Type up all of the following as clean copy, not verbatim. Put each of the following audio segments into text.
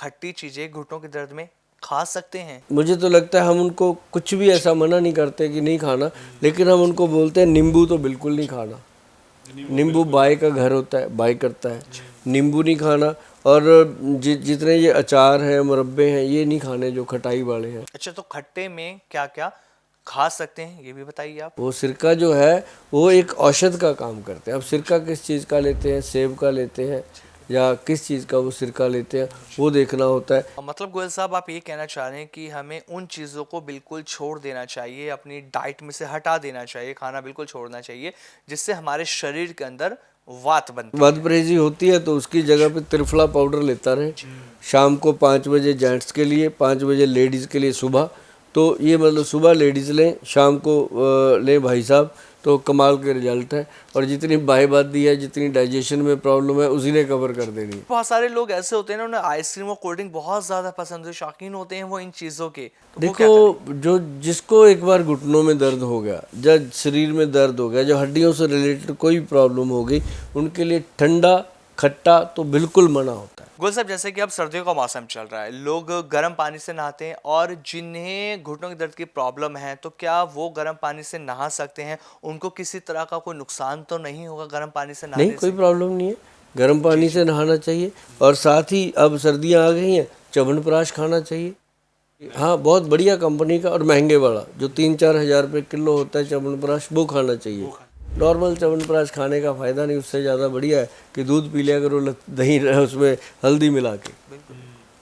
खट्टी चीजें घुटनों के दर्द में खा सकते हैं? मुझे तो लगता है हम उनको कुछ भी ऐसा मना नहीं करते कि नहीं खाना, लेकिन हम उनको बोलते हैं नींबू तो बिल्कुल नहीं खाना। नींबू बाई का घर होता है, बाई करता है, नींबू नहीं खाना। और जितने ये अचार हैं, मुरब्बे हैं, ये नहीं खाने जो खटाई वाले हैं। अच्छा, तो खट्टे में क्या क्या खा सकते हैं ये भी बताइए आप। वो सिरका जो है वो एक औषध का काम करते हैं। अब सिरका किस चीज़ का लेते हैं, सेब का लेते हैं या किस चीज़ का वो सिरका लेते हैं, वो देखना होता है। मतलब गोयल साहब, आप ये कहना चाह रहे हैं कि हमें उन चीज़ों को बिल्कुल छोड़ देना चाहिए, अपनी डाइट में से हटा देना चाहिए, खाना बिल्कुल छोड़ना चाहिए, जिससे हमारे शरीर के अंदर वात बनती है। वात परहेजी होती है तो उसकी जगह पे त्रिफला पाउडर लेता रहे। शाम को 5 बजे जेंट्स के लिए, 5 बजे लेडीज़ के लिए सुबह। तो ये मतलब सुबह लेडीज़ लें, शाम को लें भाई साहब, तो कमाल के रिजल्ट है। और जितनी बाई बात दी है, जितनी डाइजेशन में प्रॉब्लम है, उसी ने कवर कर देनी है। बहुत सारे लोग ऐसे होते हैं ना, उन्हें आइसक्रीम और कोल्ड ड्रिंक बहुत ज़्यादा पसंद है, शौकीन होते हैं वो इन चीज़ों के, तो वो क्या देखो, करें? जो जिसको एक बार घुटनों में दर्द हो गया, जब शरीर में दर्द हो गया, जो हड्डियों से रिलेटेड कोई प्रॉब्लम हो गई, उनके लिए ठंडा खट्टा तो बिल्कुल मना होता है। गोल साहब, जैसे कि अब सर्दियों का मौसम चल रहा है, लोग गर्म पानी से नहाते हैं, और जिन्हें घुटनों के दर्द की प्रॉब्लम है तो क्या वो गर्म पानी से नहा सकते हैं? उनको किसी तरह का कोई नुकसान तो नहीं होगा गर्म पानी से नहीं, नहाने कोई से? प्रॉब्लम नहीं है, गर्म पानी से नहाना चाहिए। और साथ ही अब सर्दियाँ आ गई हैं, च्यवनप्राश खाना चाहिए। हाँ, बहुत बढ़िया कंपनी का और महंगे वाला, जो 3-4 हज़ार रुपये किलो होता है च्यवनप्राश, वो खाना चाहिए। नॉर्मल च्यवनप्राश खाने का फ़ायदा नहीं, उससे ज़्यादा बढ़िया है कि दूध पी लिया करो दही उसमें हल्दी मिला के।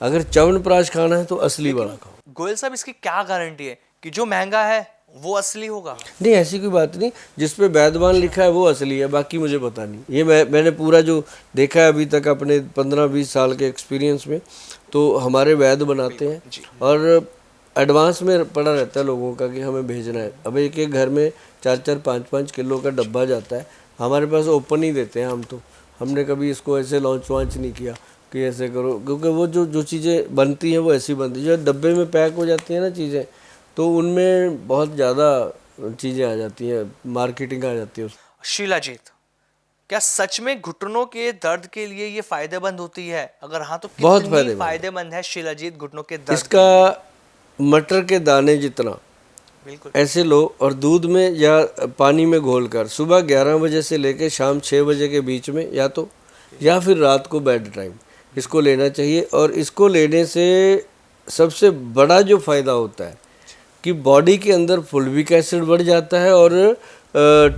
अगर च्यवनप्राश खाना है तो असली वाला खाओ। गोयल साहब, इसकी क्या गारंटी है कि जो महंगा है वो असली होगा? नहीं, ऐसी कोई बात नहीं, जिस पे वैद्यवान लिखा है वो असली है, बाकी मुझे पता नहीं। ये मैंने पूरा जो देखा है अभी तक अपने 15-20 साल के एक्सपीरियंस में, तो हमारे वैद्य बनाते हैं और एडवांस में पड़ा रहता है लोगों का कि हमें भेजना है। अब एक एक घर में 4-4, 5-5 किलो का डब्बा जाता है, हमारे पास ओपन ही देते हैं हम तो। हमने कभी इसको ऐसे लॉन्च वांच नहीं किया कि ऐसे करो, क्योंकि वो जो चीज़ें बनती हैं वो ऐसी बनती हैं। जो डब्बे में पैक हो जाती हैं ना चीज़ें, तो उनमें बहुत ज़्यादा चीज़ें आ जाती हैं, मार्केटिंग आ जाती है। शिलाजीत, क्या सच में घुटनों के दर्द के लिए ये फायदेमंद होती है? अगर हाँ, तो बहुत कितनी फायदेमंद है। फायदेमंद है शिलाजीत घुटनों के दर्द के इसका लिए? मटर के दाने जितना बिल्कुल। ऐसे लो और दूध में या पानी में घोलकर सुबह 11 बजे से लेकर शाम 6 बजे के बीच में, या फिर रात को बेड टाइम इसको लेना चाहिए। और इसको लेने से सबसे बड़ा जो फ़ायदा होता है कि बॉडी के अंदर फुल्विक एसिड बढ़ जाता है और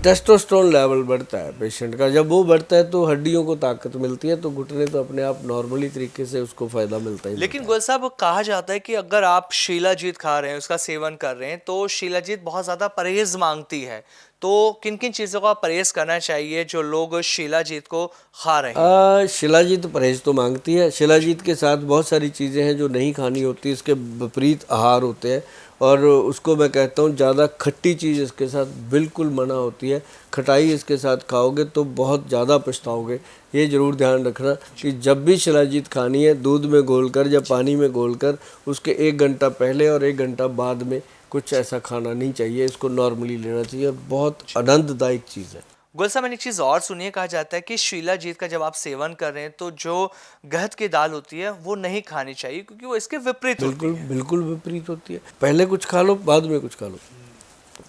टेस्टोस्टेरोन लेवल बढ़ता है पेशेंट का। जब वो बढ़ता है तो हड्डियों को ताकत मिलती है, तो घुटने तो अपने आप नॉर्मली तरीके से उसको फ़ायदा मिलता ही लेकिन मिलता गोयल साहब, कहा जाता है कि अगर आप शिलाजीत खा रहे हैं, उसका सेवन कर रहे हैं, तो शिलाजीत बहुत ज़्यादा परहेज मांगती है। तो किन किन चीज़ों का परहेज करना चाहिए जो लोग शिलाजीत को खा रहे हैं? शिलाजीत परहेज तो मांगती है। शिलाजीत के साथ बहुत सारी चीज़ें हैं जो नहीं खानी होती, इसके विपरीत आहार होते हैं। और उसको मैं कहता हूँ ज़्यादा खट्टी चीज़ इसके साथ बिल्कुल मना होती है। खटाई इसके साथ खाओगे तो बहुत ज़्यादा पछताओगे। ये ज़रूर ध्यान रखना कि जब भी शिलाजीत खानी है, दूध में घोलकर या पानी में घोलकर, उसके 1 घंटा पहले और 1 घंटा बाद में कुछ ऐसा खाना नहीं चाहिए। इसको नॉर्मली लेना चाहिए, बहुत आनंददायक चीज़ है। गोयल साहब, मैंने एक चीज़ और सुनी है, कहा जाता है कि शिलाजीत का जब आप सेवन कर रहे हैं तो जो गहत की दाल होती है वो नहीं खानी चाहिए, क्योंकि वो इसके विपरीत होती बिल्कुल है। बिल्कुल विपरीत होती है। पहले कुछ खा लो, बाद में कुछ खा लो,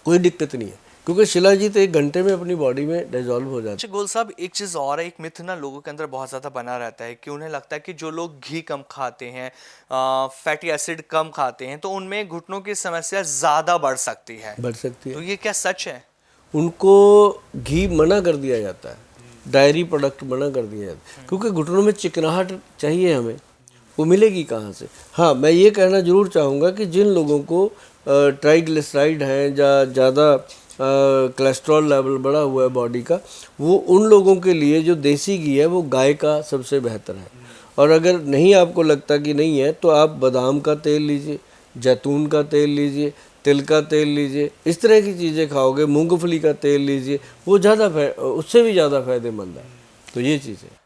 कोई दिक्कत नहीं है, क्योंकि शिलाजीत 1 घंटे में अपनी बॉडी में डिसॉल्व हो जाती अच्छा गोल साहब, एक चीज़ और है, एक मिथ ना लोगों के अंदर बहुत ज़्यादा बना रहता है कि उन्हें लगता है कि जो लोग घी कम खाते हैं, फैटी एसिड कम खाते हैं, तो उनमें घुटनों की समस्या ज़्यादा बढ़ सकती है। है, बढ़ सकती तो है। ये क्या सच है? उनको घी मना कर दिया जाता है, डायरी प्रोडक्ट मना कर दिया जाता है, क्योंकि घुटनों में चिकनाहट चाहिए हमें, वो मिलेगी कहाँ से। हाँ, मैं ये कहना ज़रूर चाहूँगा कि जिन लोगों को ट्राइग्लिसराइड हैं या ज़्यादा कोलेस्ट्रॉल लेवल बढ़ा हुआ है बॉडी का, वो उन लोगों के लिए जो देसी घी है वो गाय का सबसे बेहतर है। और अगर नहीं आपको लगता कि नहीं है, तो आप बादाम का तेल लीजिए, जैतून का तेल लीजिए, तिल का तेल लीजिए, इस तरह की चीज़ें खाओगे, मूंगफली का तेल लीजिए, वो उससे भी ज़्यादा फायदेमंद है। तो ये चीज़ है।